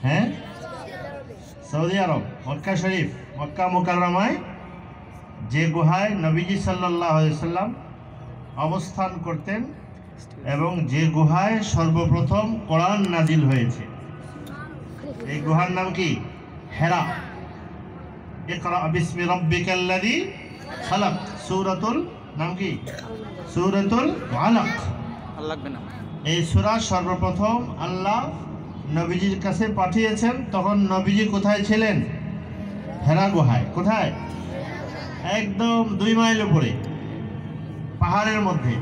হ্যাঁ, সৌদি আরব, মক্কা শরীফ, মক্কা মুকাররমায় যে গুহায় নবীজি সাল্লাল্লাহু আলাইহি সাল্লাম অবস্থান করতেন এবং যে গুহায় সর্বপ্রথম কোরআন নাজিল হয়েছে, এই গুহার নাম কি? হেরা। ইকরা বিসমি রাব্বিকাল্লাযী খালাক, সূরাতুল নাম কি? সূরাতুল আলাক। এই সূরা সর্বপ্রথম আল্লাহ নবীজির কাছে পাঠিয়েছেন। তখন নবীজি কোথায় ছিলেন? হেরা গুহায়। কোথায়? একদম 2 মাইল উপরে পাহাড়ের মধ্যে।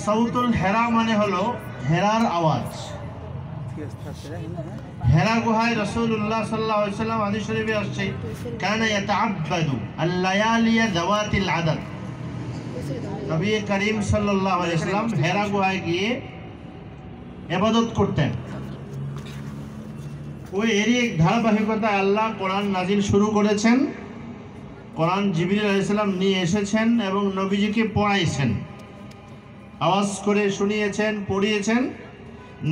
সাউতুল হেরা মানে হলো হেরার আওয়াজ। হেরা গুহায় রাসূলুল্লাহ সাল্লাল্লাহু আলাইহি ওয়াসাল্লাম, হাদিস শরীফে আসছে, কানা ইয়াতাআব্বাদু আল-লায়ালিয়া যাওয়াতিল আদাদ। নবী করিম সাল্লাল্লাহু আলাইহি ওয়াসাল্লাম হেরা গুহায় গিয়ে ইবাদত করতেন। ওই এরই এক ধারাবাহিকতায় আল্লাহ কোরআন নাজিল শুরু করেছেন। কোরআন জিবরিল আলাইহিস সালাম নিয়ে এসেছেন এবং নবীজিকে পড়াইছেন, আওয়াজ করে শুনিয়েছেন, পড়িয়েছেন।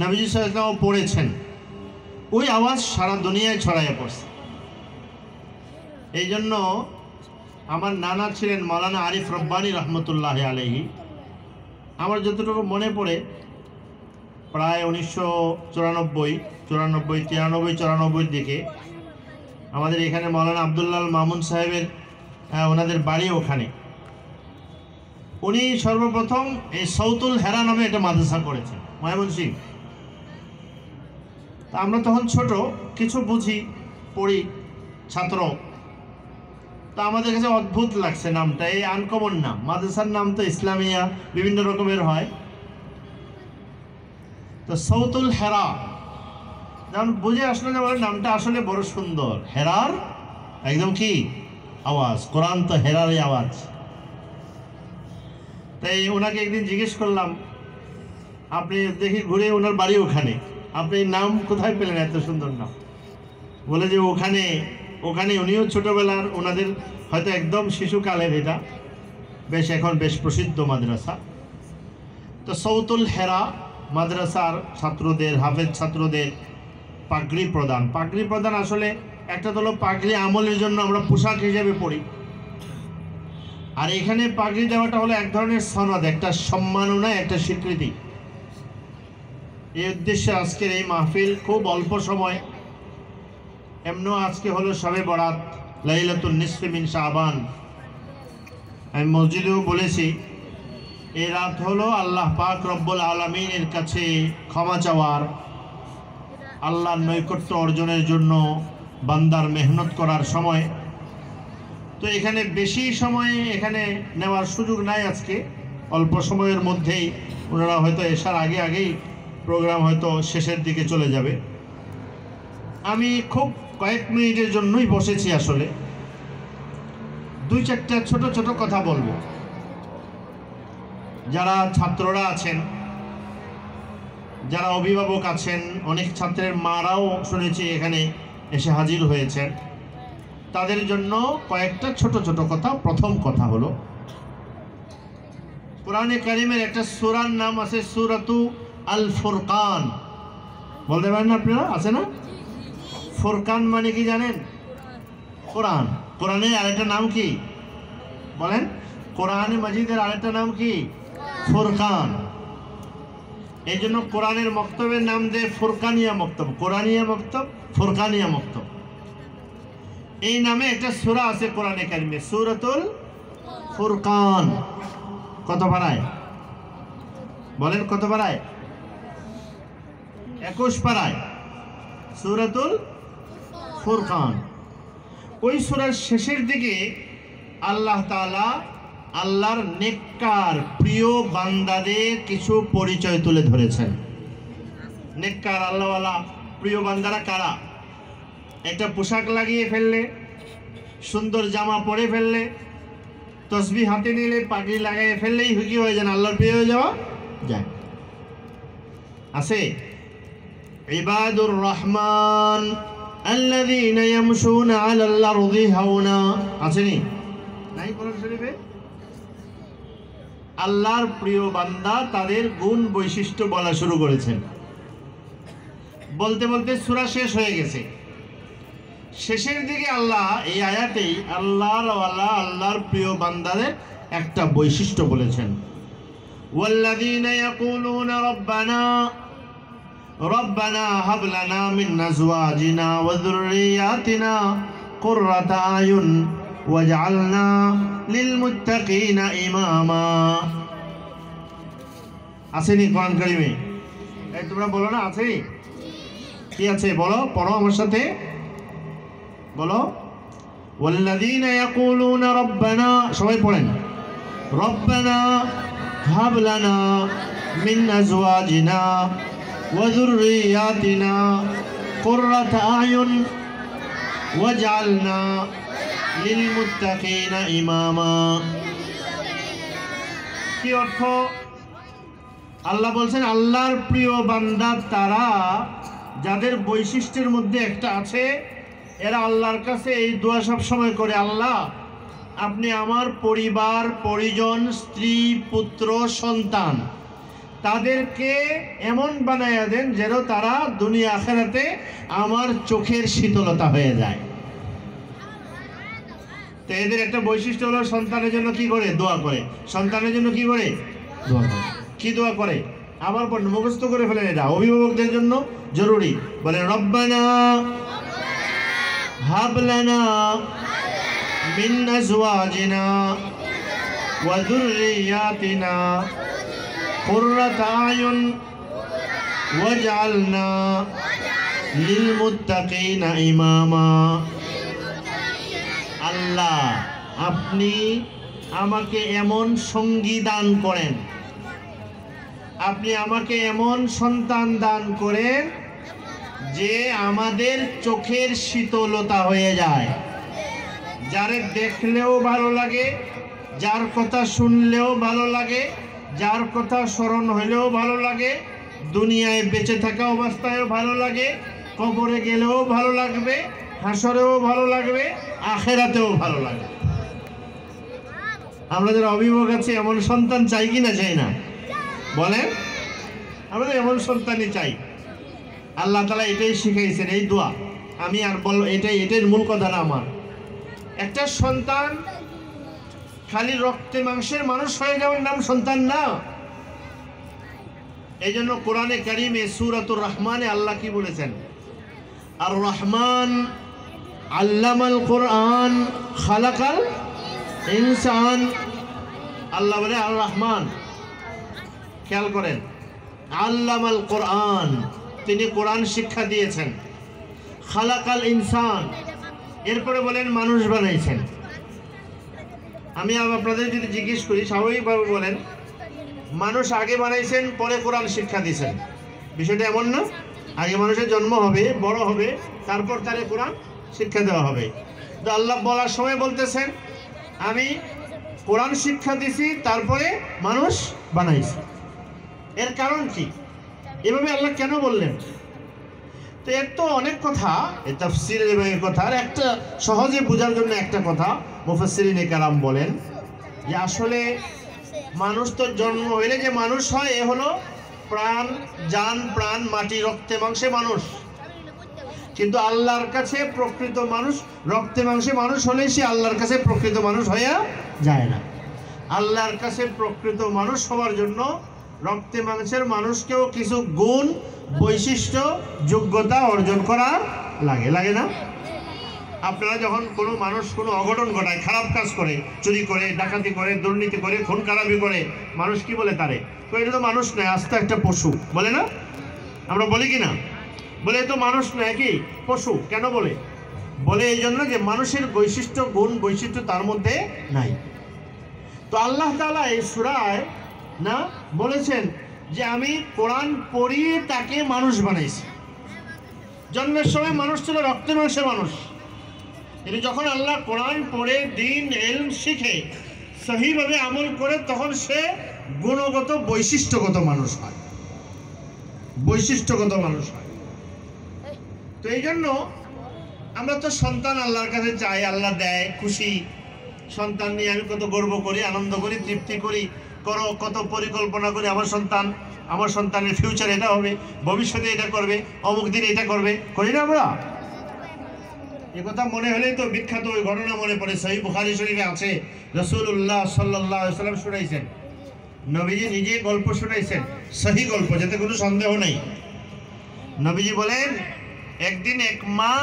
নবীজি সাল্লাল্লাহু আলাইহি ওয়াসাল্লাম পড়েছেন। ওই আওয়াজ সারা দুনিয়ায় ছড়াইয়া পড়ছে। এই জন্য আমার নানা ছিলেন মাওলানা আরিফ রব্বানী রহমতুল্লাহি আলাইহি। আমার যতটুকু মনে পড়ে, প্রায় 1994 দিকে আমাদের এখানে মাওলানা আব্দুল্লাহ মামুন সাহেবের ওনাদের বাড়ি ওখানে। উনি সর্বপ্রথম এই সাউতুল হেরা নামে একটা মাদ্রাসা করেছেন ময়মনসিংহ। তা আমরা তখন ছোট, কিছু বুঝি, পড়ি, ছাত্র। তা আমাদের কাছে অদ্ভুত লাগছে নামটা, এই আনকমন নাম। মাদ্রাসার নাম তো ইসলামিয়া বিভিন্ন রকমের হয়। তো সাউতুল হেরা যেমন বুঝে আসলে যে নামটা আসলে বড় সুন্দর। হেরার একদম কি আওয়াজ, কোরআন তো হেরারই আওয়াজ। তাই ওনাকে একদিন জিজ্ঞেস করলাম, আপনি দেখি ঘুরে, ওনার বাড়ি ওখানে, আপনি নাম কোথায় পেলেন এত সুন্দর নাম? বলে যে ওখানে উনিও ছোটবেলার, ওনাদের হয়তো একদম শিশুকালের, এটা এখন বেশ প্রসিদ্ধ মাদ্রাসা। তো সাউতুল হেরা মাদ্রাসার ছাত্রদের, হাফেজ ছাত্রদের পাগড়ি প্রদান আসলে একটা হলো পাগড়ি আমলের জন্য আমরা পোশাক হিসেবে পড়ি, আর এখানে পাগড়ি দেওয়াটা হলো এক ধরনের সনদ, একটা সম্মাননা, একটা স্বীকৃতি। এই উদ্দেশ্যে আজকের এই মাহফিল খুব অল্প সময়। এমনও আজকে হলো শবে বরাত, লাইলাতুন নিসফি মিন শাবান। আমি মসজিদেও বলেছি, এই রাত হলো আল্লাহ পাক রব্বুল আলামিনের কাছে ক্ষমা চাওয়ার, আল্লাহর নৈকট্য অর্জনের জন্য বান্দার মেহনত করার সময়। তো এখানে বেশি সময় এখানে নেওয়ার সুযোগ নাই আজকে। অল্প সময়ের মধ্যেই ওনারা হয়তো এসার আগেই প্রোগ্রাম হয়তো শেষের দিকে চলে যাবে। আমি খুব কয়েক মিনিটের জন্যই বসেছি। আসলে 2-4টা ছোট ছোট কথা বলবো। যারা ছাত্ররা আছেন, যারা অভিভাবক আছেন, অনেক ছাত্রের মারাও শুনেছি এখানে এসে হাজির হয়েছেন, তাদের জন্য কয়েকটা ছোট ছোট কথা। প্রথম কথা হলো, কোরআনে কারিমের একটা সূরার নাম আছে সূরাতু আল ফুরকান। বলতে পারেন আপনারা? আছে না? ফুরকান মানে কি জানেন? কোরআন। কোরআনের আরেকটা নাম কি বলেন? কোরআনে মাজিদের আরেকটা নাম কি? ফুরকান। এই জন্য কোরআনের মক্তবের নাম দেয় ফুরকানিয়া মক্তব, কোরআনিয়া মক্তব, ফুরকানিয়া মক্তব। এই নামে একটা সূরা আছে কোরআনে কারিমে, সূরাতুল ফুরকান। কত পারায় বলেন? কত পারায়? 21 পারায় সূরাতুল ফুরকান। ওই সূরার শেষের দিকে আল্লাহ তাআলা আল্লাহর নেককার প্রিয় বান্দাদের কিছু পরিচয় তুলে ধরেছেন। নেককার আল্লাহওয়ালা প্রিয় বান্দারা কারা? একটা পোশাক লাগিয়ে ফেললে, সুন্দর জামা পরে ফেললে, তসবিহ হাতে নিলে, পাগড়ি লাগাইয়ে ফেললেই কি হয়ে যান? আল্লাহর প্রিয় হয়ে যাওয়া যায়। আছে ইবাদুর রহমান আল্লাযীনা ইয়ামশুনা আলাল আরদি হাওনা, আছেনি? নাই কোরআন শরীফে? আল্লাহর প্রিয় বান্দা, তাদের গুণ বৈশিষ্ট্য বলা শুরু করেছেন। বলতে বলতে সূরা শেষ হয়ে গেছে। শেষের দিকে আল্লাহ এই আয়াতেই আল্লাহর প্রিয় বান্দাদের একটা বৈশিষ্ট্য বলেছেন, ওয়াল্লাযীনা ইয়াকুলুনা রব্বানা হাব লানা মিন আজওয়াজিনা ওয়া যুররিয়াতিনা কুররাতা আয়ুন ওয়াজআলনা লিল মুত্তাকিনা ইমামা। আসেনি কোরআন কারিমে? এই তোমরা বলো না, আছে কি আছে? বলো, পড়ো আমার সাথে, বলো, ওয়াল্লাযীনা ইয়াকুলুনা রব্বানা, সবাই পড়েন, রব্বানা হাব লানা মিন আজওয়াজিনা ওয়া যুররিয়াতিনা কুররাতা আয়ুন ওয়াজআলনা লিল মুত্তাকিনা ইমামা। কি অর্থ? আল্লাহ বলছেন আল্লাহর প্রিয় বান্দা তারা যাদের বৈশিষ্ট্যের মধ্যে একটা আছে, এরা আল্লাহর কাছে এই দোয়া সব সময় করে, আল্লাহ আপনি আমার পরিবার পরিজন, স্ত্রী পুত্র সন্তান তাদেরকে এমন বানাইয়া দেন যেন তারা দুনিয়া আখিরাতে আমার চোখের শীতলতা হয়ে যায়। তো এদের একটা বৈশিষ্ট্য হলো সন্তানের জন্য কি করে? দোয়া করে। সন্তানের জন্য কি করে? দোয়া করে। কি দোয়া করে? আবার মুখস্থ করে ফেলেন, এটা অভিভাবকদের জন্য জরুরি। বলে রব্বানা হাব লানা মিন আজওয়াজিনা ওয়া যুররিয়াতিনা কুররাতা আয়ুন ওয়াজআলনা লিল মুত্তাকিনা ইমামা। আল্লাহ আপনি আমাকে এমন সঙ্গী দান করেন, আপনি আমাকে এমন সন্তান দান করেন যে আমাদের চোখের শীতলতা হয়ে যায়, যারে দেখলেও ভালো লাগে, যার কথা শুনলেও ভালো লাগে, যার কথা স্মরণ হইলেও ভালো লাগে, দুনিয়ায় বেঁচে থাকা অবস্থায়ও ভালো লাগে, কবরে গেলেও ভালো লাগবে, হাসরেও ভালো লাগবে, আখেরাতেও ভালো লাগবে। আমরা যারা অভিভাবক আছি এমন সন্তান চাই কি না চাই না? বলেন, আমরা এমন সন্তানই চাই। আল্লাহ তাআলা এটাই শিখাইছেন, এই দোয়া। আমি আর বল, এটাই মূল কথা না আমার। একটা সন্তান খালি রক্তে মাংসের মানুষ হয়ে যাওয়ার নাম সন্তান না। এই জন্য কোরআনে কারিমে সূরাতুর রহমানে আল্লাহ কি বলেছেন? আর রহমান আল্লামাল কোরআন খালাকাল ইনসান। আল্লাহ বলে আর রহমান, খেয়াল করেন, আল্লামাল কোরআন, তিনি কোরআন শিক্ষা দিয়েছেন। খালাকাল ইনসান, এরপরে বলেন মানুষ বানাইছেন। আমি আপনাদের যদি জিজ্ঞেস করি, স্বাভাবিকভাবে বলেন মানুষ আগে বানাইছেন পরে কোরআন শিক্ষা দিয়েছেন। বিষয়টা এমন না? আগে মানুষের জন্ম হবে, বড় হবে, তারপর তারে কোরআন শিক্ষা দেওয়া হবে। তো আল্লাহ বলার সময় বলতেছেন আমি কোরআন শিক্ষা দিছি, তারপরে মানুষ বানাইছি। এর কারণ কি? এভাবে আল্লাহ কেন বললেন? তো এর তো অনেক কথা, এই তাফসীরের কথা। আর একটা সহজে বোঝার জন্য একটা কথা মুফাসসিরিনে কেরাম বলেন যে আসলে মানুষ তো জন্ম হইলে যে মানুষ হয়, এ হলো প্রাণ, জান, প্রাণ, মাটি, রক্তে মাংসে মানুষ। কিন্তু আল্লাহর কাছে প্রকৃত মানুষ রক্তে মাংসে মানুষ হলে সে আল্লাহর কাছে প্রকৃত মানুষ হইয়া যায় না। আল্লাহর কাছে প্রকৃত মানুষ হওয়ার জন্য রক্তে মাংসের মানুষকেও কিছু গুণ, বৈশিষ্ট্য, যোগ্যতা অর্জন করা লাগে না? আপনারা যখন কোনো মানুষ কোনো অঘটন ঘটায়, খারাপ কাজ করে, চুরি করে, ডাকাতি করে, দুর্নীতি করে, খুন খারাপি করে, মানুষ কি বলে তারে? তো এটা তো মানুষ নয়, আস্ত একটা পশু, বলে না? আমরা বলি কি না? বলে তো মানুষ নয়, কি পশু। কেন বলে? বলে এই জন্য যে মানুষের বৈশিষ্ট্য, গুণ, বৈশিষ্ট্য তার মধ্যে নাই। তো আল্লাহ তাআলা এই সূরায় না বলেছেন যে আমি কোরআন পড়িয়ে তাকে মানুষ বানাইছি। জন্মের সময় মানুষ ছিল রক্তে মাংসে মানুষ, কিন্তু যখন আল্লাহ কোরআন পড়ে দিন ইলম শিখে সহিভাবে আমল করে, তখন সে গুণগত বৈশিষ্ট্যগত মানুষ হয়, বৈশিষ্ট্যগত মানুষ হয়। তো এই জন্য আমরা তো সন্তান আল্লাহর কাছে চাই, আল্লাহ দেয়, খুশি। সন্তান নিয়ে আমি কত গর্ব করি, আনন্দ করি, তৃপ্তি করি, কত পরিকল্পনা করি আমার সন্তান আমার সন্তানের ফিউচার এটা হবে, ভবিষ্যতে এটা করবে, অমুক দিন এটা করবে, করি না আমরা? এ কথা মনে হলেই তো বিখ্যাত ওই ঘটনা মনে পড়ে, সহিহ বুখারী শরীফে আছে। রাসূলুল্লাহ সাল্লাল্লাহু আলাইহি ওয়াসাল্লাম শুনাইছেন, নবীজি নিজে গল্প শুনাইছেন, সহি গল্প, যাতে কোনো সন্দেহ নাই। নবীজি বলেন, একদিন এক মা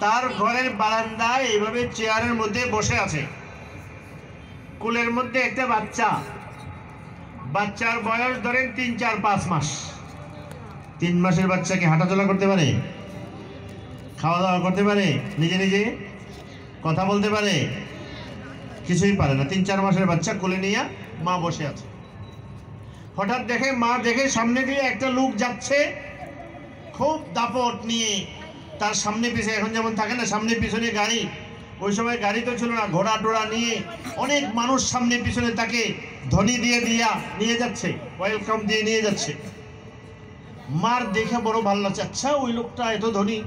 তার ঘরের বারান্দায় এইভাবে চেয়ারের মধ্যে বসে আছে, কোলের মধ্যে একটা বাচ্চা, বাচ্চার বয়স ধরেন 3, 4, 5 মাস। 3 মাসের বাচ্চা কি হাঁটাচলা করতে পারে, খাওয়া দাওয়া করতে পারে, নিজে নিজে কথা বলতে পারে? কিছুই পারে না। 3, 4 মাসের বাচ্চা কোলে নিয়ে মা বসে আছে। হঠাৎ দেখে মা দেখে সামনে দিয়ে একটা লোক যাচ্ছে, খুব দাপট নিয়ে তার সামনে পিছনে, এখন যেমন থাকে না সামনে পিছনে গাড়ি, ওই সময় গাড়ি তো ছিল না, ঘোড়া টোড়া নিয়ে অনেক মানুষ সামনে পিছনে তাকে ধ্বনি দিয়ে নিয়ে যাচ্ছে, ওয়েলকাম দিয়ে নিয়ে যাচ্ছে। মার দেখে বড় ভালো লাগছে, আচ্ছা ওই লোকটা এত ধনী,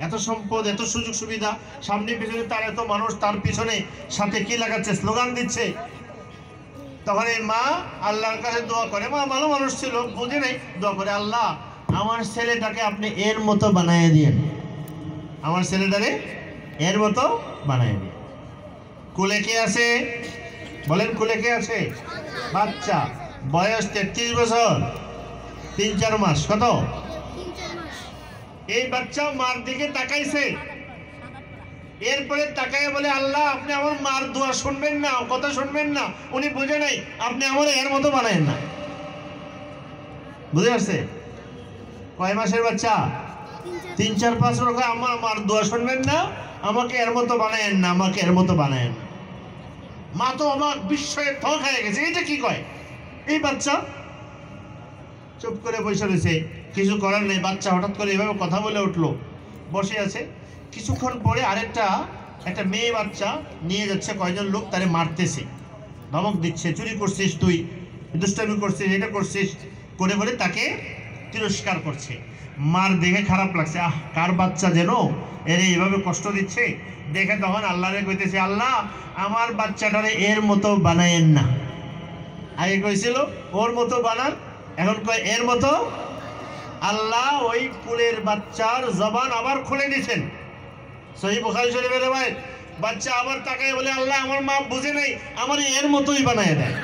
এত সম্পদ, এত সুযোগ সুবিধা, সামনে পিছনে তার এত মানুষ, তার পিছনে সাথে কি লাগাচ্ছে, স্লোগান দিচ্ছে। তখন এই মা আল্লাহর কাছে দোয়া করে, মা ভালো মানুষ ছিল, বুঝে নেই, দোয়া করে, আল্লাহ আমার ছেলেটাকে আপনি এর মতো বানায় দিয়েন, আমার ছেলেটারে এর মতো বানায় দিয়েন। কোলে কে আছে বলেন, কোলে কে আছে? বাচ্চা, বয়স 33 বছর 3, 4 মাস। কত? এই বাচ্চা মার দিকে তাকাইছে, এরপরে তাকায় বলে, আল্লাহ আপনি আমার মার দোয়া শুনবেন না, কথা শুনবেন না। উনি বুঝে নাই, আপনি আমার এর মতো বানায়েন না। বুঝে আসছে? কয় মাসের বাচ্চা? 3, 4, 5 বছর। আমার মার দোয়া শুনবেন না, আমাকে এর মতো বানায়েন না, আমাকে এর মতো বানায়েন না। মা তো আমার বিস্ময়ে থ খেয়ে গেছে, এটা কি কয়? এই বাচ্চা চুপ করে বসে রয়েছে, কিছু করার নেই। বাচ্চা হঠাৎ করে এভাবে কথা বলে উঠলো, বসে আছে। কিছুক্ষণ পরে একটা মেয়ে বাচ্চা নিয়ে যাচ্ছে, কয়জন লোক তারে মারতেছে, ধমক দিচ্ছে, চুরি করছিস তুই, দুষ্টামি করছিস, এটা করছিস করে বলে তাকে তিরস্কার করছে। মার দেখে খারাপ লাগছে, কার বাচ্চা যেন এর এইভাবে কষ্ট দিচ্ছে দেখে তখন আল্লাহরে কইতেছে, আল্লাহ আমার বাচ্চাটারে এর মতো বানায়েন না। আগে কইছিল ওর মতো বানান, এখন কয় এর মতো। আল্লাহ ওই কুলের বাচ্চার জবান আবার খুলে দিয়েছেন। সহিহ বুখারী শরীফের রওয়ায়াত। বাচ্চা আবার তাকায় বলে, আল্লাহ আমার মা বুঝে নাই, আমার এর মতোই বানায় দেয়।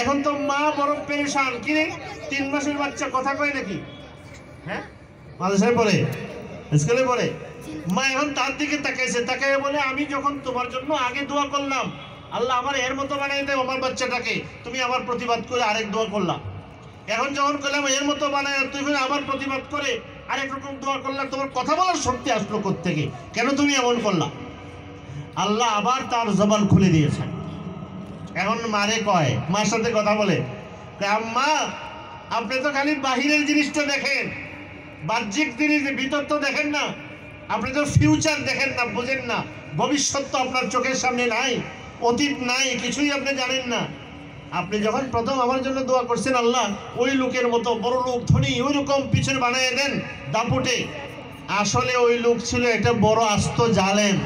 এখন তো মা বড় পেরেশান, কি রে 3 মাসের বাচ্চা কথা কয় নাকি? হ্যাঁ, মাদ্রাসায় পড়ে, স্কুলে পড়ে। মা এখন তার দিকে তাকাইছে, তাকায় বলে, আমি যখন তোমার জন্য আগে দোয়া করলাম, আল্লাহ আমার এর মতো বানাই দেয় আমার বাচ্চাটাকে, তুমি আবার প্রতিবাদ করে আরেক দোয়া করলাম। এখন যখন করলাম এর মতো বানায়, তুমি আবার প্রতিবাদ করে আরেক রকম দোয়া করলাম, তোমার কথা বলার শক্তি আসলো কোত্থেকে? কেন তুমি এমন করলা? আল্লাহ আবার তার জবান খুলে দিয়েছেন। এখন মারে কয়, মার সাথে কথা বলে, আম্মা আপনি তো খালি বাহিরের জিনিসটা দেখেন, বাহ্যিক জিনিস, ভিতর তো দেখেন না। আপনি তো ফিউচার দেখেন না, বুঝেন না। ভবিষ্যৎ তো আপনার চোখের সামনে নাই, অতীত নাই, কিছুই আপনি জানেন না। আপনি যখন প্রথম আমার জন্য দোয়া করছেন, আল্লাহ ওই লোকের মতো বড় লোক, ধনী, ওই রকম পিছনে বানিয়ে দেন দাপুটে। আসলে ওই লোক ছিল একটা বড় আস্ত জালেম।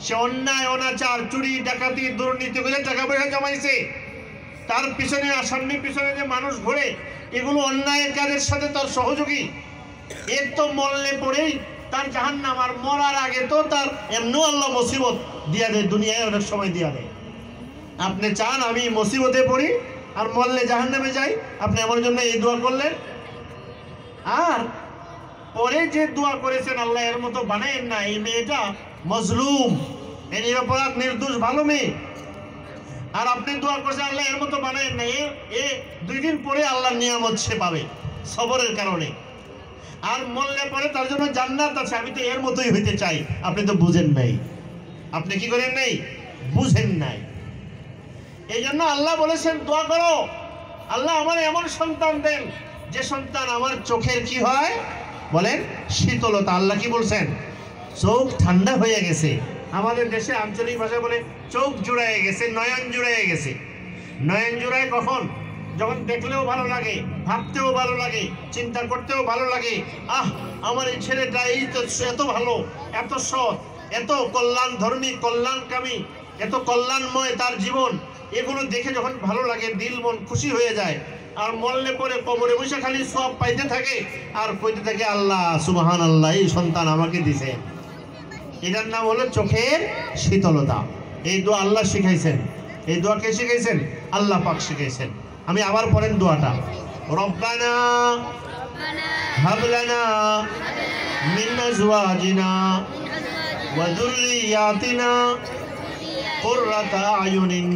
সে অন্যায়, অনাচার, চুরি, ডাকাতি, দুর্নীতি করে টাকা পয়সা জমাইছে। তার পিছনে, সামনে পিছনে যে মানুষ ঘোরে, এগুলো অন্যায়ের কাজের সাথে তার সহযোগী। এর তো মরলে পড়েই তার জাহান্নাম, আর মরার আগে তো তার এমনিও আল্লাহ মুসিবত দিয়া দেয়, দুনিয়ায় অনেক সময় দিয়া দেয়। আপনি চান আমি মুসিবতে পড়ি আর মরলে জাহান্নামে যাই? আপনি আমার জন্য এই দোয়া করলেন। আর পরে যে দোয়া করেছেন, আল্লাহ এর মতো বানায়েন না, এই মেয়েটা মজলুম, এই নিরপরাধ নির্দোষ ভালো মেয়ে, আর আপনি দোয়া করছেন আল্লাহ এর মতো বানায়েন না, এ 2 দিন পরে আল্লাহর নিয়ামত সে পাবে সবরের কারণে, আর মরলে পরে তার জন্য জান্নাত আছে। আমি তো এর মতোই হইতে চাই। আপনি তো বুঝেন নাই। আপনি কি করেন নাই? বুঝেন নাই। এই জন্য আল্লাহ বলেছেন দোয়া করো, আল্লাহ আমার এমন সন্তান দেন যে সন্তান আমার চোখের কি হয় বলেন, শীতলতা। আল্লাহ কি বলছেন? চোখ ঠান্ডা হয়ে গেছে। আমাদের দেশে আঞ্চলিক ভাষায় বলে চোখ জুড়ায় গেছে, নয়ন জুড়ায় গেছে। নয়ন জুড়ায় কখন? যখন দেখলেও ভালো লাগে, ভাবতেও ভালো লাগে, চিন্তা করতেও ভালো লাগে। আমার এই ছেলেটা এই তো এত ভালো, এত সৎ, এত কল্যাণ ধর্মী, কল্যাণকামী, এত কল্যাণময় তার জীবন, এগুলো দেখে যখন ভালো লাগে, দিল মন খুশি হয়ে যায়, আর মরলে পরে কবরে বসে খালি সব পাইতে থাকে আর কইতে থাকে আল্লাহ সুবহানাল্লাহ, এই সন্তান আমাকে দিছে। এটার নাম হলো চোখের শীতলতা। এই দোয়া আল্লাহ শিখাইছেন। এই দোয়া কে শিখাইছেন? আল্লাহ পাক শিখাইছেন। আমি আবার পড়েন দোয়াটা, রব্বানা হাব লানা মিন আজওয়াজিনা ওয়া যুররিয়াতিনা কুররাতা আয়ুনিন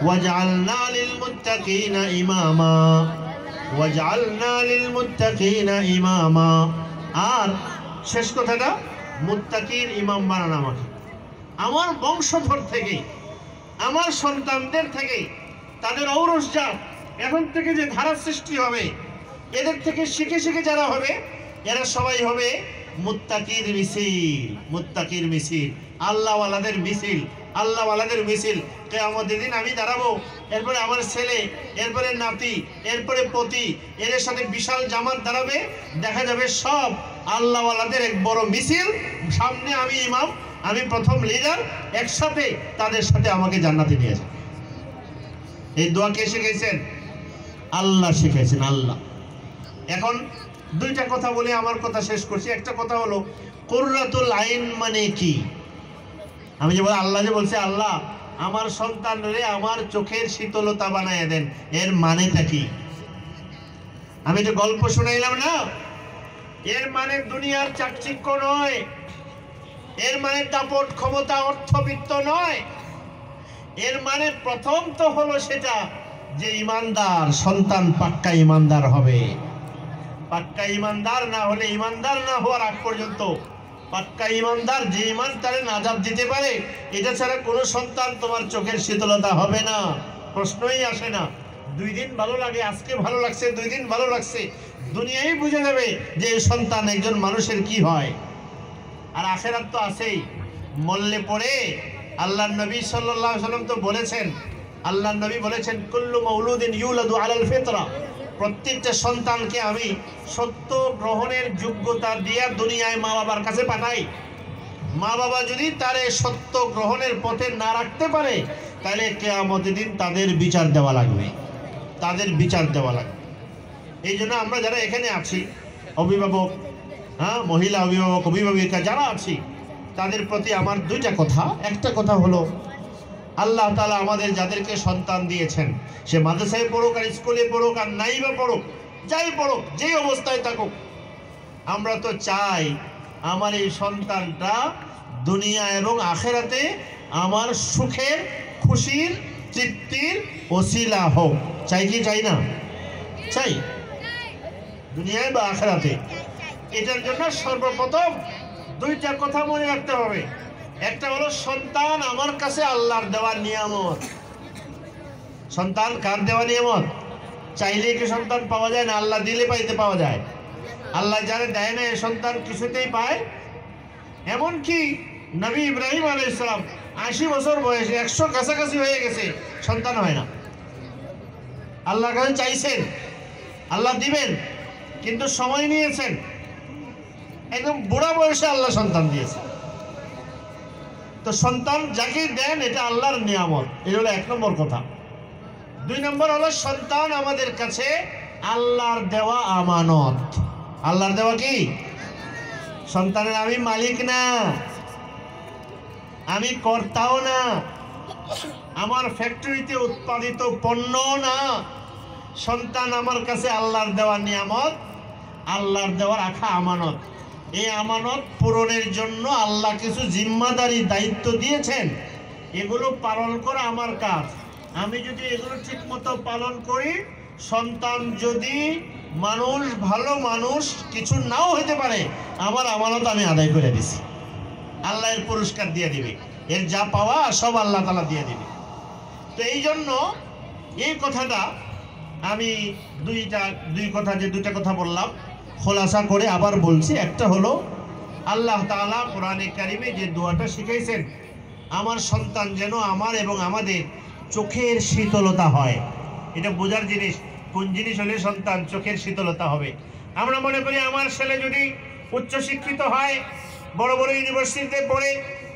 ওয়াজআলনা লিল মুত্তাকিনা ইমামা ওয়াজআলনা লিল মুত্তাকিনা ইমামা। আর শেষ কথাটা, মুত্তাকির ইমাম বানান আমাকে। আমার বংশধর থেকে, আমার সন্তানদের থেকে, তাদের ঔরসজাত এখন থেকে যে ধারা সৃষ্টি হবে, এদের থেকে শিখে শিখে যারা হবে, এরা সবাই হবে মুত্তাকির মিছিল। মুত্তাকির মিছিল, আল্লাহওয়ালাদের মিছিল, আল্লাহওয়ালাদের মিছিল। কিয়ামতের দিন আমি দাঁড়াবো, এরপরে আমার ছেলে, এরপরে নাতি, এরপরে পতি, এর সাথে বিশাল জামাত দাঁড়াবে। দেখা যাবে সব আল্লাহওয়ালাদের এক বড় মিছিল। সামনে আমি ইমাম, আমি প্রথম লিডার, একসাথে তাদের সাথে আমাকে জান্নাতে নিয়ে যাবে। এই দোয়া কে শিখাইছেন? আল্লাহ শিখাইছেন, আল্লাহ। এখন দুইটা কথা বলে আমার কথা শেষ করছি। একটা কথা হলো কুররাতুল আইন মানে কি? আমি যে আল্লাহ যে বলছে আল্লাহ আমার সন্তানরে আমার চোখের শীতলতা বানায় দেন, এর মানেটা কি? আমি যে গল্প শুনাইলাম না, এর মানে দুনিয়ার চাকচিক্য নয়, এর মানে দাপট ক্ষমতা অর্থবিত্ত নয়। এর মানে প্রথম তো হলো সেটা যে ইমানদার সন্তান পাক্কা ইমানদার হবে। পাক্কা ইমানদার না হলে, ইমানদার না হওয়ার আগ পর্যন্ত, পাক্কা ইমানদার যে ইমান তারে নাজাত দিতে পারে, এটা ছাড়া কোনো সন্তান তোমার চোখের শীতলতা হবে না, প্রশ্নই আসে না। 2 দিন ভালো লাগে, আজকে ভালো লাগছে, 2 দিন ভালো লাগছে, দুনিয়াই বুঝে যাবে যে এই সন্তান একজন মানুষের কি হয়। আর আখেরাত তো আছেই। মরলে পরে আল্লাহর নবী সাল্লাল্লাহু আলাইহি ওয়াসাল্লাম তো বলেছেন, আল্লাহর নবী বলেছেন কুল্লু মাউলুদিন ইউলাদু আলাল ফিতরা, প্রত্যেকটা সন্তানকে আমি সত্য গ্রহণের যোগ্যতা দিয়ে দুনিয়ায় মা বাবার কাছে পাঠাই। মা বাবা যদি তারে সত্য গ্রহণের পথে না রাখতে পারে, তাহলে কিয়ামতের দিন তাদের বিচার দেওয়া লাগবে, তাদের বিচার দেওয়া লাগবে। এই জন্য আমরা যারা এখানে আছি, অভিভাবক, মহিলা অভিভাবক, অভিভাবিকা যারা আছি, তাদের প্রতি আমার দুইটা কথা। একটা কথা হলো আল্লাহ তাআলা আমাদের যাদেরকে সন্তান দিয়েছেন, সে মাদ্রাসায় পড়ুক আর স্কুলে পড়ুক আর নাই বা পড়ুক, যাই পড়ুক, যেই অবস্থায় থাকুক, আমরা তো চাই আমার এই সন্তানটা দুনিয়া এবং আখেরাতে আমার সুখের, খুশির, তৃপ্তির ওসিলা হোক। চাই কি চাই না? চাই, দুনিয়ায় বা আখেরাতে। এটার জন্য সর্বপ্রথম দুইটা কথা মনে রাখতে হবে। একটা হলো সন্তান আমার কাছে আল্লাহর দেওয়ার নিয়ামত। সন্তান কার দেওয়া নিয়ামত? চাইলে কি সন্তান পাওয়া যায় না? আল্লাহ দিলে পাইতে পাওয়া যায়। আল্লাহ যারা দেয় না, এই সন্তান কিছুতেই পায়। এমনকি নবী ইব্রাহিম আলাইহিস সালাম 80 বছর বয়সে, 100 কাছাকাছি হয়ে গেছে, সন্তান হয় না। আল্লাহর কাছে চাইছেন, আল্লাহ দিবেন, কিন্তু সময় নিয়েছেন। একদম বুড়া বয়সে আল্লাহ সন্তান দিয়েছেন। তো সন্তান যাকে দেন এটা আল্লাহর নিয়ামত, এটা হলো 1 নম্বর কথা। 2 নম্বর হলো সন্তান আমাদের কাছে আল্লাহর দেওয়া আমানত। আল্লাহর দেওয়া কি? সন্তানের আমি মালিক না, আমি কর্তাও না, আমার ফ্যাক্টরিতে উৎপাদিত পণ্য না। সন্তান আমার কাছে আল্লাহর দেওয়া নিয়ামত, আল্লাহর দেওয়া রাখা আমানত। এই আমানত পূরণের জন্য আল্লাহ কিছু জিম্মাদারি, দায়িত্ব দিয়েছেন। এগুলো পালন করা আমার কাজ। আমি যদি এগুলো ঠিক মতো পালন করি, সন্তান যদি মানুষ, ভালো মানুষ, কিছু নাও হতে পারে, আমার আমানত আমি আদায় করে দিছি। আল্লাহ এর পুরস্কার দিয়ে দিবে, এর যা পাওয়া সব আল্লাহ তাআলা দিয়ে দিবে। তো এই জন্য এই কথাটা আমি দুইটা কথা বললাম, খোলাসা করে আবার বলছি। একটা হলো আল্লাহ তাআলা কোরআনে কারিমে যে দোয়াটা শিখাইছেন, আমার সন্তান যেন আমার এবং আমাদের চোখের শীতলতা হয়। এটা বোঝার জিনিস, কোন জিনিস হলে সন্তান চোখের শীতলতা হবে। আমরা মনে করি আমার ছেলে যদি উচ্চশিক্ষিত হয়, বড় বড় ইউনিভার্সিটিতে পড়ে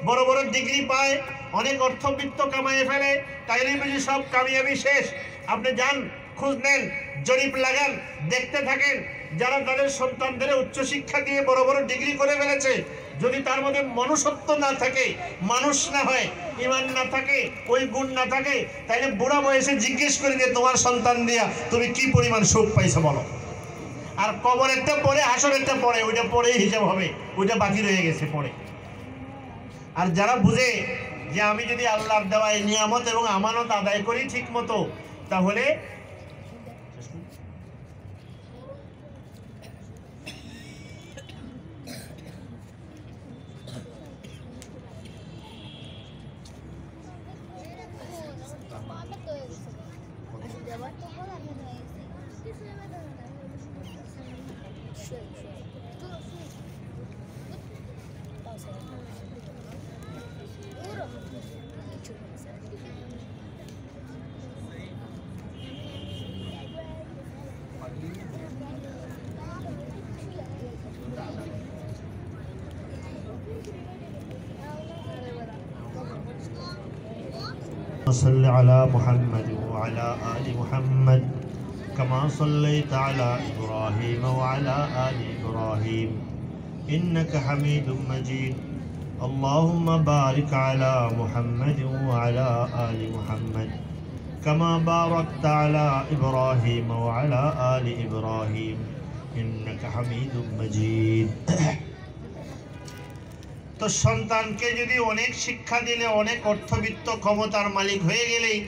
বড় বড় ডিগ্রি পায়, অনেক অর্থবিত্ত কামাইয়ে ফেলে, তাইলে বুঝি সব কামিয়াবি শেষ? আপনি যান, খোঁজ নেন, জরিপ লাগান, দেখতে থাকেন, যারা তাদের সন্তানদের উচ্চশিক্ষা দিয়ে বড় বড় ডিগ্রি করে ফেলেছে, যদি তার মধ্যে মনুষ্যত্ব না থাকে, মানুষ না হয়, ইমান না থাকে, ওই গুণ না থাকে, তাহলে বুড়া বয়সে জিজ্ঞেস করে যে তোমার সন্তান দিয়া তুমি কি পরিমাণ সুখ পাইছো বলো। আর কবরেরটা পরে, হাসরেরটা পরে, ওইটা পরেই হিসাব হবে, ওইটা বাকি রয়ে গেছে পরে। আর যারা বুঝে যে আমি যদি আল্লাহর দেওয়া এই নিয়ামত এবং আমানত আদায় করি ঠিক মতো, তাহলে صل على محمد وعلى آل محمد كما صليت على إبراهيم وعلى آل إبراهيم إنك حميد مجيد اللهم بارك على محمد وعلى آل محمد كما باركت على إبراهيم وعلى آل إبراهيم إنك حميد مجيد তো সন্তানকে যদি অনেক শিক্ষা দিলে, অনেক অর্থবিত্ত ক্ষমতার মালিক হয়ে গেলেই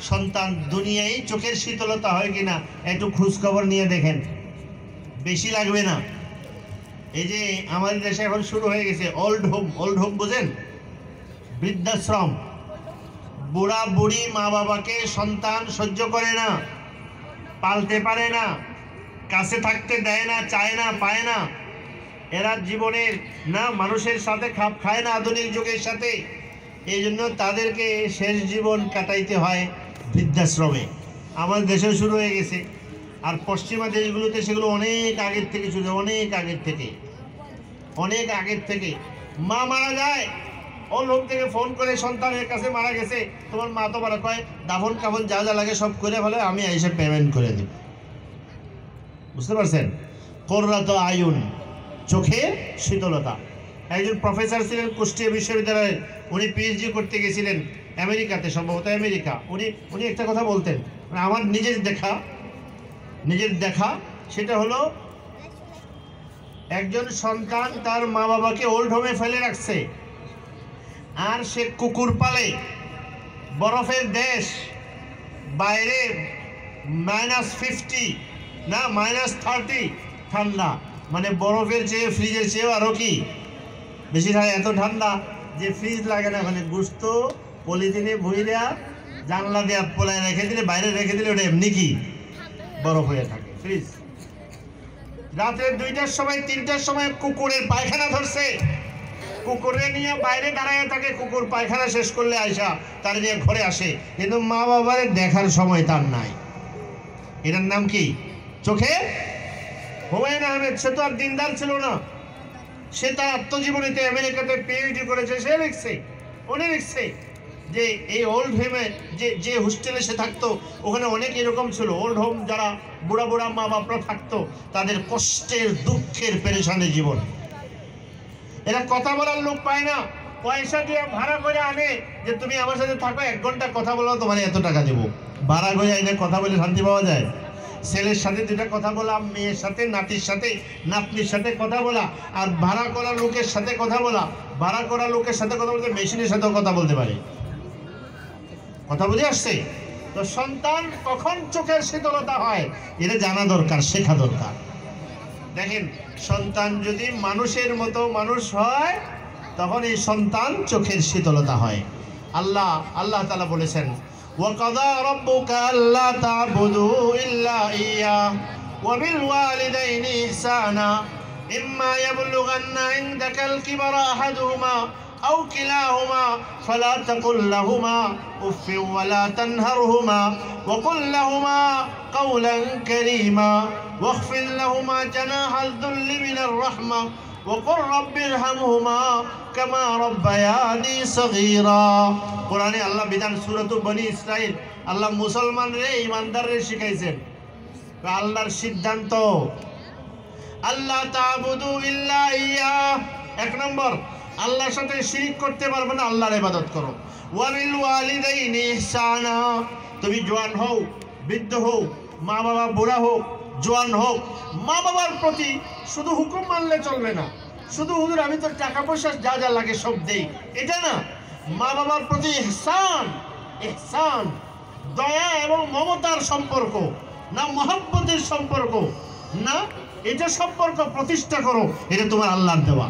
সন্তান দুনিয়ায় চোখের শীতলতা হয় কিনা একটু খোঁজখবর নিয়ে দেখেন, বেশি লাগবে না। এই যে আমাদের দেশে এখন শুরু হয়ে গেছে ওল্ড হোম। ওল্ড হোম বোঝেন? বৃদ্ধাশ্রম। বুড়া বুড়ি মা বাবাকে সন্তান সহ্য করে না, পালতে পারে না, কাছে থাকতে দেয় না, চায় না, পায় না। এরা জীবনের না মানুষের সাথে খাপ খায় না আধুনিক যুগের সাথে, এই জন্য তাদেরকে শেষ জীবন কাটাইতে হয় বৃদ্ধাশ্রমে। আমাদের দেশেও শুরু হয়ে গেছে, আর পশ্চিমা দেশগুলোতে সেগুলো অনেক আগের থেকে শুরু, অনেক আগের থেকে, অনেক আগের থেকে। মা মারা যায়, ও লোক থেকে ফোন করে সন্তানের কাছে মারা গেছে, তোমার মা তো মারা, কয় দাফন কাফন যা যা লাগে সব করে ফেলে, আমি এসে পেমেন্ট করে দেব। বুঝতে পারছেন? কোররাত আয়ুন, চোখের শীতলতা। একজন প্রফেসর ছিলেন কুষ্টিয়া বিশ্ববিদ্যালয়ের, উনি পিএইচডি করতে গেছিলেন আমেরিকাতে, সম্ভবত আমেরিকা। উনি একটা কথা বলতেন, মানে আমার নিজের দেখা, সেটা হলো একজন সন্তান তার মা বাবাকে ওল্ড হোমে ফেলে রাখছে, আর সে কুকুর পালে। বরফের দেশ, বাইরে -50 না -30 ঠান্ডা, মানে বরফের চেয়ে ফ্রিজের চেয়েও আরও কি বেশি থাকে, এত ঠান্ডা যে ফ্রিজ লাগে না। মানে গোস্ত পলিথিনে ভুইরা জানলা দিয়ে পোলায় রেখে দিলে, বাইরে রেখে দিলে ওটা এমনি কি বরফ হয়ে থাকে, ফ্রিজ। রাত্রে 2টার সময় 3টার সময় কুকুরের পায়খানা ধরছে, কুকুরে নিয়ে বাইরে দাঁড়ায় থাকে, কুকুর পায়খানা শেষ করলে আইসা তার নিয়ে ঘরে আসে, কিন্তু মা বাবার দেখার সময় তার নাই। এটার নাম কি? চোখে। হুমায়ুন আহমেদ, সে তো আর দিনদার ছিল না, সে তার আত্মজীবনীতে আমেরিকাতে পিএইচডি করেছে, সে লিখছে, উনি লিখছে যে এই ওল্ড হোমে যে হোস্টেলে সে থাকতো, ওখানে অনেক এরকম ছিল ওল্ড হোম, যারা বুড়া বুড়া মা বাপরা থাকতো, তাদের কষ্টের দুঃখের পেরেশানি জীবন। এরা কথা বলার লোক পায় না, পয়সা দিয়ে ভাড়া করে আনে যে তুমি আমার সাথে থাকো, 1 ঘন্টা কথা বলো, তোমার এত টাকা দেবো। ভাড়া করে আইনে কথা বলে শান্তি পাওয়া যায়? ছেলের সাথে 2টা কথা বলা, মেয়ের সাথে, নাতির সাথে, নাতনির সাথে কথা বলা, আর ভাড়া করা লোকের সাথে কথা বলা। ভাড়া করা লোকের সাথে কথা বলতে মেশিনের সাথেও কথা বলতে পারে। কথা বুঝে আসছে? তো সন্তান কখন চোখের শীতলতা হয় এটা জানা দরকার, শেখা দরকার। দেখেন, সন্তান যদি মানুষের মতো মানুষ হয়, তখন এই সন্তান চোখের শীতলতা হয়। আল্লাহ তাআলা বলেছেন, وَقَضَى رَبُّكَ أَلَّا تَعْبُدُوا إِلَّا إِيَّاهُ وَبِالْوَالِدَيْنِ إِحْسَانًا إِمَّا يَبْلُغَنَّ عِندَكَ الْكِبَرَ أَحَدُهُمَا أَوْ كِلَاهُمَا فَلَا تَقُل لَّهُمَا أُفٍّ وَلَا تَنْهَرْهُمَا وَقُل لَّهُمَا قَوْلًا كَرِيمًا وَاخْفِضْ لَهُمَا جَنَاحَ الذُّلِّ مِنَ الرَّحْمَةِ ওয়াকুর রাব্বিরহামহুমা কামা রাব্বায়ানি সগীরা। কোরআনে আল্লাহ বিধান সূরাতুল বনী ইসরাইল আল্লাহ মুসলমানরে ঈমানদাররে শিখাইছেন আল্লাহর সিদ্ধান্ত আল্লাহ তা'বুদু ইল্লা ইয়া। এক নম্বর আল্লাহর সাথে শিরক করতে পারবে না, আল্লাহর ইবাদত করো। ওয়া বিল ওয়ালিদাইনি ইহসানা। তুমি জওয়ান হও, বৃদ্ধ হও, মা বাবা বুড়া হোক, জওয়ান হোক, মা বাবার প্রতি শুধু হুকুম মানলে চলবে না, শুধু হুজুর আমি তো টাকা পয়সা যা যা লাগে সব দেই, এটা না। মা বাবার প্রতি ইহসান, ইহসান দয়া এবং মমতার সম্পর্ক না, মহব্বতের সম্পর্ক না, এটা সম্পর্ক প্রতিষ্ঠা করো, এটা তোমার আল্লাহর দেওয়া।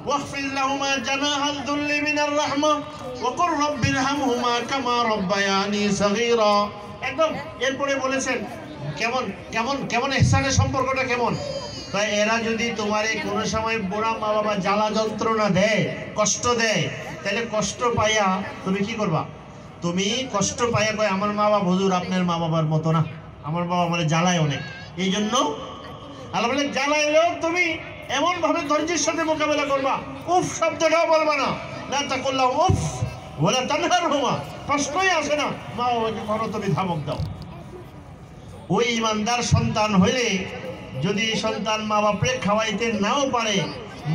ওয়াখফির লাহুমা জানাহাল যুল্লি মিনার রাহমা ওয়াকুর রাব্বিরহামহুমা কামা রাব্বায়ানি সগীরা। একদম এরপরে বলেছেন কেমন কেমন কেমন ইহসানের সম্পর্কটা কেমন। তাই এরা যদি তোমারে কোনো সময় বুড়া মা বাবা জ্বালা যন্ত্রণা দেয়, কষ্ট দেয়, তাহলে কষ্ট পাইয়া তুমি কি করবা? তুমি কষ্ট পাইয়া কয় আমার মা বাবা হুজুর আপনার মা বাবার মতো না, আমার বাবা মানে জ্বালায় অনেক, এই জন্য আল্লাহ বলে জ্বালাইলেও তুমি এমন ভাবে ধৈর্যের সাথে মোকাবেলা করবা, উফ শব্দটাও বলবা না, লা তাকুল্লাহু উফ ওয়ালা তানহারহুমা, প্রশ্নই আসে না মা বাবাকে কোনো তুমি ধমক দাও। ওই ইমানদার সন্তান হইলে যদি সন্তান মা বাপরে খাওয়াইতে নাও পারে,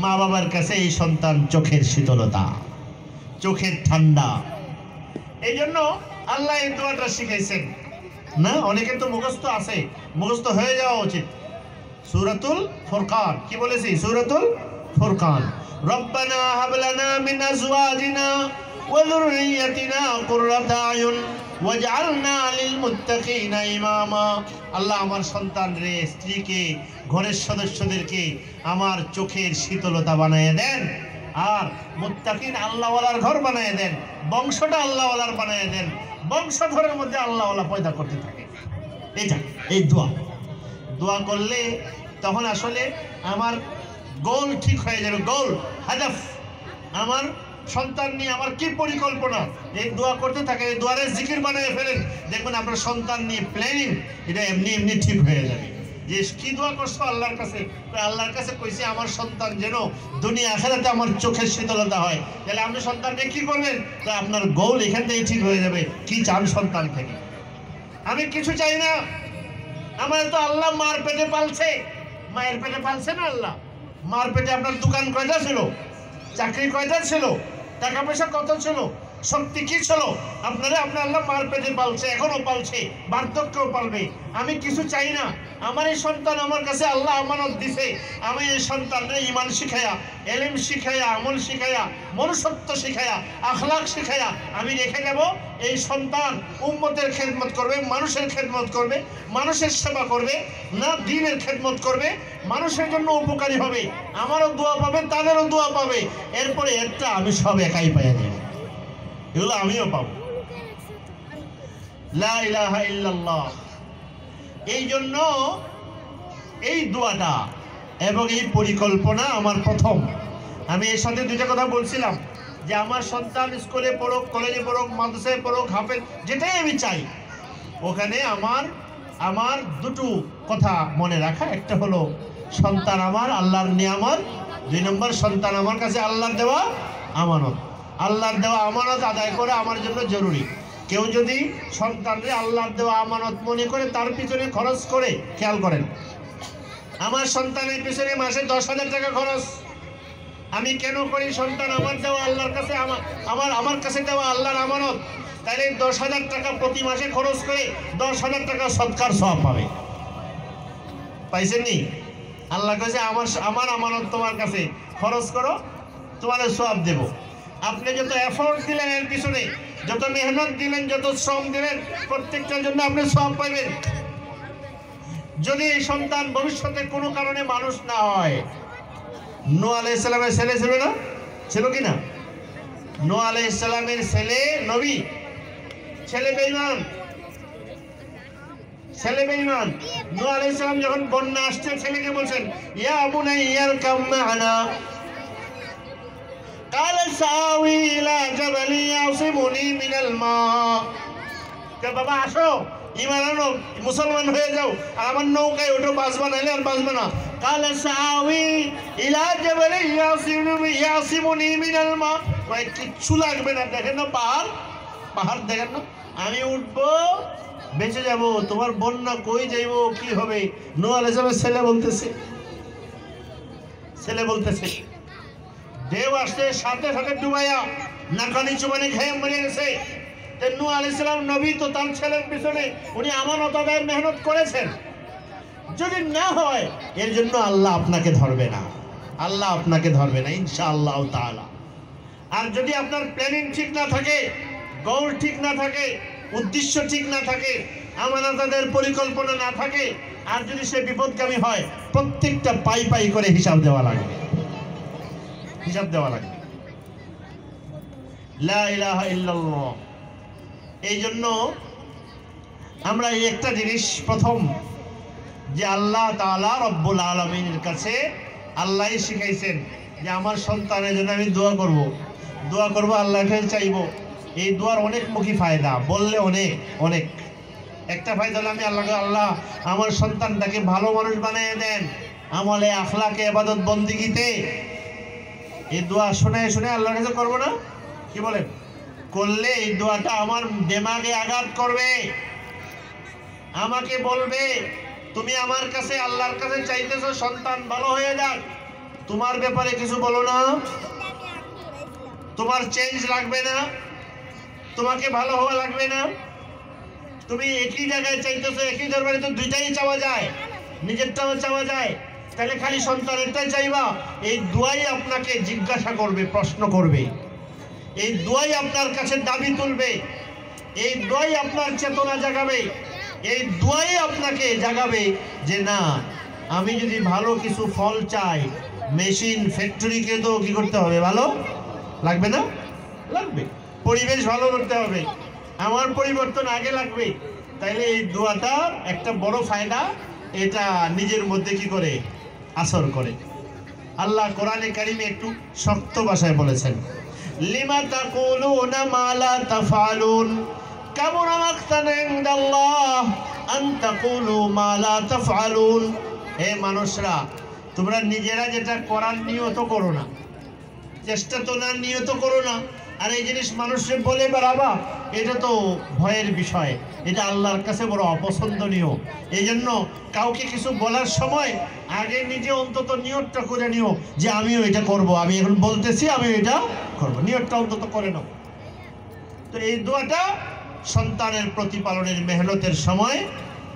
মা বাবার কাছে এই সন্তান চোখের শীতলতা, চোখের ঠান্ডা। এই জন্য আল্লাহ এই দোয়াটা শিখাইছেন না, অনেকের তো মুখস্থ আছে, মুখস্থ হয়ে যাওয়া উচিত। সূরাতুল ফুরকান কি বলেছি? সূরাতুল ফুরকান রব্বানা হাব লানা মিন আজওয়াজিনা ওয়া যুররিয়াতিনা কুররাতা আয়ুন ওয়াজআলনা লিল মুত্তাকিনা ইমামা। আল্লাহ আমার সন্তান রে, স্ত্রীকে, ঘরের সদস্যদেরকে আমার চোখের শীতলতা বানায় দেন, আর মুত্তাকিন আল্লাহওয়ালার ঘর বানায় দেন, বংশটা আল্লাহওয়ালার বানায় দেন, বংশধরের মধ্যে আল্লাহওয়ালা পয়দা করতে থাকে। এটা এই দোয়া, দোয়া করলে তখন আসলে আমার গোল ঠিক হয়ে যাবে, গোল হাদাফ, আমার সন্তান নিয়ে আমার কি পরিকল্পনা, এই দোয়া করতে থাকে, এই দোয়ারে জিকির বানিয়ে ফেলেন, দেখবেন আপনার সন্তান নিয়ে প্ল্যানিং এটা এমনি এমনি ঠিক হয়ে যাবে। যে কি দোয়া করছো আল্লাহর কাছে? আল্লাহর কাছে কইছে আমার সন্তান যেন দুনিয়া আখিরাতে আমার চোখের শীতলতা হয়। তাহলে আপনি সন্তানকে কি করবেন? তো আপনার গোল এখান থেকে ঠিক হয়ে যাবে, কি চান সন্তান থেকে। আমি কিছু চাই না, আমার তো আল্লাহ মার পেটে পালছে, মায়ের পেটে পালছে না আল্লাহ। মার পেটে আপনার দোকান কয়টা ছিল, চাকরি কয়টা ছিল, টাকা পয়সা কত ছিল, শক্তি কি ছিল? আপনারা আপনার আল্লাহ মার পেটে পালছে, এখনো পালছে, বার্ধক্যও পালবে। আমি কিছু চাই না, আমার এই সন্তান আমার কাছে আল্লাহ আমানত দিছে, আমি এই সন্তানরে ঈমান শিখায়া, ইলম শিখায়া, আমল শিখায়া, মনুষ্যত্ব শিখায়া, আখলাক শিখায়া আমি রেখে যাব। এই সন্তান উম্মতের খেদমত করবে, মানুষের খেদমত করবে, মানুষের সেবা করবে, না দ্বীনের খেদমত করবে, মানুষের জন্য উপকারী হবে, আমারও দোয়া পাবে, তাদেরও দোয়া পাবে। এরপরে একটা আমি সব একাই পাইয়া যাব, এগুলো আমিও পাবো। লা ইলাহা ইল্লাল্লাহ। এই জন্য এই দোয়াটা এবং এই পরিকল্পনা আমার প্রথম। আমি এর সাথে দুইটা কথা বলছিলাম যে আমার সন্তান স্কুলে পড়ুক, কলেজে পড়ুক, মাদ্রাসায় পড়ুক, হাফেজ, যেটাই আমি চাই, ওখানে আমার দুটো কথা মনে রাখা। একটা হলো সন্তান আমার আল্লাহর নিয়ামত, দুই নম্বর সন্তান আমার কাছে আল্লাহর দেওয়া আমানত। আল্লাহর দেওয়া আমানত আদায় করা আমার জন্য জরুরি। কেউ যদি সন্তানরে আল্লাহর দেওয়া আমানত মনে করে তার পিছনে খরচ করে, খেয়াল করেন আমার সন্তানের পিছনে মাসে 10,000 টাকা খরচ আমি কেন করি? সন্তান আমার দেওয়া আল্লাহর কাছে, আমার কাছে দেওয়া আল্লাহর আমানত। তাহলে 10,000 টাকা প্রতি মাসে খরচ করে 10,000 টাকা সদকার সওয়াব পাবে। পাইছেন নি? আল্লাহ কাছে আমার আমানত তোমার কাছে খরচ করো, তোমার সওয়াব দেব। আপনি যত এফোর্ট দিলেন এর পিছনে, যত মেহনত দিলেন, যত শ্রম দিলেন, প্রত্যেকটার জন্য আপনি সওয়াব পাইবেন। যদি এই সন্তান ভবিষ্যতে কোনো কারণে মানুষ না হয়, নূহ আলাইহিস সালামের ছেলে ছিল না? ছিল কি না? নূহ আলাইহিস সালামের ছেলে নবী, ছেলে বেঈমান, ছেলে বেঈমান। নূহ আলাইহিস সালাম যখন বন্যা আসছে, ছেলেকে বলছেন ইয়া বুনাইয়া ইরকাম মা'না, قال ساوي الى جبل يعصمني من الماء। কে বাবা আসো, ঈমান আনো, মুসলমান হয়ে যাও, আর আমার নৌকায় ওঠো, বাঁচবা, নাইলে আর বাঁচবে না। قال سآوي إلى جبل يعصمني من الماء কিচ্ছু লাগবে না, দেখেন না পাহাড় দেখেন না, আমি উঠবো বেঁচে যাব, তোমার বন্যা কই যাইবো কি হবে। নূহ আলাইহিস সালামের ছেলে বলতেছে ঢেউ আসছে সাথে সাথে ডুবাইয়া নাকানি চুবানি খেয়ে মরে গেছে। নূহ আলাইহিস সালাম নবী, তো তার ছেলের পিছনে উনি আমানত আদায়ের মেহনত করেছেন, যদি না হয় এর জন্য আল্লাহ আপনাকে ধরবে না, ইনশাআল্লাহ তাআলা। আর যদি আপনার প্ল্যানিং ঠিক না থাকে, গোল ঠিক না থাকে, উদ্দেশ্য ঠিক না থাকে, আমানতের পরিকল্পনা না থাকে, আর যদি সে বিপদগামী হয়, প্রত্যেকটা পাই করে হিসাব দেওয়া লাগবে। লা ইলাহা ইল্লাল্লাহ। এই জন্য আমরা এই একটা জিনিস প্রথম যে আল্লাহ তাআলা রব্বুল আলামিনের কাছে আল্লাহই শিখাইছেন যে আমার সন্তানের জন্য আমি দোয়া করব, আল্লাহকে চাইব। এই দোয়ার অনেকমুখী ফায়দা, বললে অনেক। একটা ফায়দা হলো আমি আল্লাহ আমার সন্তানটাকে ভালো মানুষ বানিয়ে দেন, আমলে আখলাকে ইবাদত বন্দেগীতে। এই দোয়া শুনে আল্লাহর কাছে করবো না, কি বলেন? করলে এই দোয়াটা আমার দিমাগে আঘাত করবে, আমাকে বলবে তুমি আমার কাছে আল্লাহর কাছে চাইতেছো সন্তান ভালো হয়ে যাক, তোমার ব্যাপারে কিছু বলো না, তোমার চেঞ্জ লাগবে না, তোমাকে ভালো হওয়া লাগবে না। তুমি একই জায়গায় চাইতেছো, একই দরবারে তো দুইটাই চাওয়া যায়, নিজেরটাও চাওয়া যায়, তাহলে খালি সন্তানেরটাই চাইবা? এই দোয়াই আপনাকে জিজ্ঞাসা করবে, প্রশ্ন করবে, এই দোয়াই আপনার কাছে দাবি তুলবে, এই দোয়াই আপনার চেতনা জাগাবে, এই দোয়াই আপনাকে জাগাবে যে না, আমি যদি ভালো কিছু ফল চাই, মেশিন ফ্যাক্টরিকে তো কি করতে হবে, ভালো লাগবে না? লাগবে। পরিবেশ ভালো করতে হবে, আমার পরিবর্তন আগে লাগবে। তাইলে এই দোয়াটার একটা বড় ফায়দা, এটা নিজের মধ্যে কি করে আসর করে। আল্লাহ কোরআনে কারিমে একটু শক্ত ভাষায় বলেছেন, লিমা তাকুলুনা মা লা তাফআলুন কাবুরা মাকতান ইনদাল্লাহ আন তাকুলু মা লা তাফআলুন। হে মানুষরা, তোমরা নিজেরা যেটা করার নিয়ত করো না, চেষ্টা তো না, নিয়ত করো না, আর এই জিনিস মানুষকে বলে বেড়াবা, এটা তো ভয়ের বিষয়, এটা আল্লাহর কাছে বড় অপছন্দনীয়। এই জন্য কাউকে কিছু বলার সময় আগে নিজে অন্তত নিয়তটা করে নিও যে আমিও এটা করব, আমি এখন বলতেছি আমি এটা করব, নিয়তটা অন্তত করে নাও। তো এই দোয়াটা সন্তানের প্রতিপালনের মেহনতের সময়,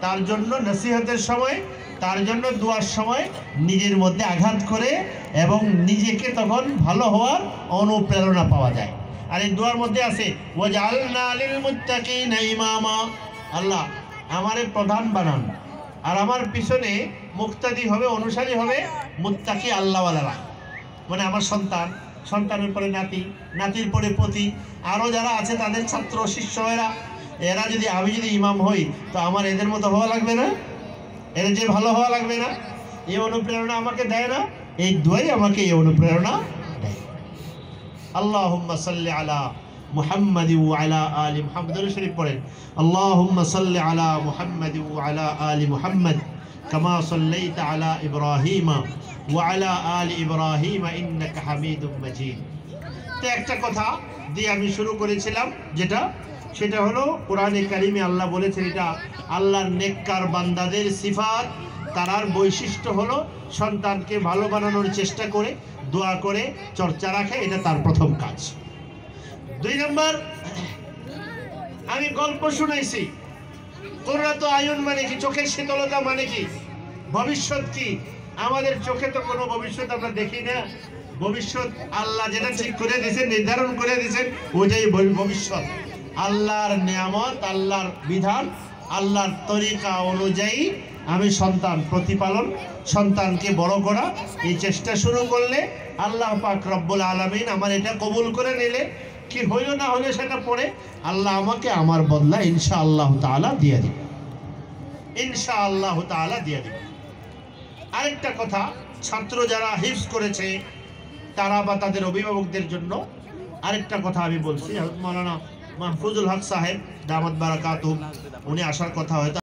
তার জন্য নসিহতের সময়, তার জন্য দোয়ার সময় নিজের মধ্যে আঘাত করে এবং নিজেকে তখন ভালো হওয়ার অনুপ্রেরণা পাওয়া যায়। আর এই দোয়ার মধ্যে আছে ওয়াজআলনা লিল মুত্তাকিনা ইমামা, আল্লাহ আমারে প্রধান বানান, আর আমার পিছনে মুক্তাদি হবে, অনুসারী হবে মুত্তাকি আল্লাহওয়ালারা, মানে আমার সন্তানের পরে নাতি, নাতির পরে পতি, আরও যারা আছে তাদের ছাত্র শিষ্যরা, এরা যদি আমি যদি ইমাম হই তো আমার এদের মতো হওয়া লাগবে না, এর যে ভালো হওয়া লাগবে না? এই অনুপ্রেরণা আমাকে দেয় না? এই দোয়াই আমাকে এই অনুপ্রেরণা দেয়। আল্লাহুম্মা সাল্লি আলা মুহাম্মাদি ওয়া আলা আলি মুহাম্মাদ শরীফ পড়েন, আল্লাহুম্মা সাল্লি আলা মুহাম্মাদি ওয়া আলা আলি মুহাম্মাদ কামা সাল্লাইতা আলা ইব্রাহিমা ওয়া আলা আলি ইব্রাহিমা ইন্নাকা হামিদুম মাজিদ। তো একটা কথা দিয়ে আমি শুরু করেছিলাম, সেটা হলো কোরআনে কারিমে আল্লাহ বলেছেন, এটা আল্লাহর নেককার বান্দাদের সিফাত, তার বৈশিষ্ট্য হলো সন্তানকে ভালো বানানোর চেষ্টা করে, দোয়া করে, চর্চা রাখে, এটা তার প্রথম কাজ। 2 নম্বর, আমি গল্প শুনাইছি, কুররাতু আয়ুন মানে কি, চোখের শীতলতা মানে কি, ভবিষ্যৎ কি। আমাদের চোখে তো কোনো ভবিষ্যৎ আমরা দেখি না, ভবিষ্যৎ আল্লাহ যেটা ঠিক করে দিয়েছেন, নির্ধারণ করে দিয়েছেন, ওইটাই ভবিষ্যৎ। আল্লাহর নিয়ামত, আল্লাহর বিধান, আল্লাহর তরিকা অনুযায়ী আমি সন্তান প্রতিপালন, সন্তানকে বড় করা, এই চেষ্টা শুরু করলে আল্লাহ পাক রব্বুল আলামিন আমার এটা কবুল করে নিলে, কি হইল না হলে সেটা পড়ে আল্লাহ আমাকে আমার বদলা ইনশাআল্লাহ তাআলা দিয়ে দিবে, ইনশাআল্লাহ তাআলা দিয়ে দিবে। আরেকটা কথা, ছাত্র যারা হিফজ করেছে তারা বা তাদের অভিভাবকদের জন্য আরেকটা কথা আমি বলছি। হযরত মাওলানা মাহফুজুল হক সাহেব দামাত বারাকাতুহু, উনি আসার কথা হয়তো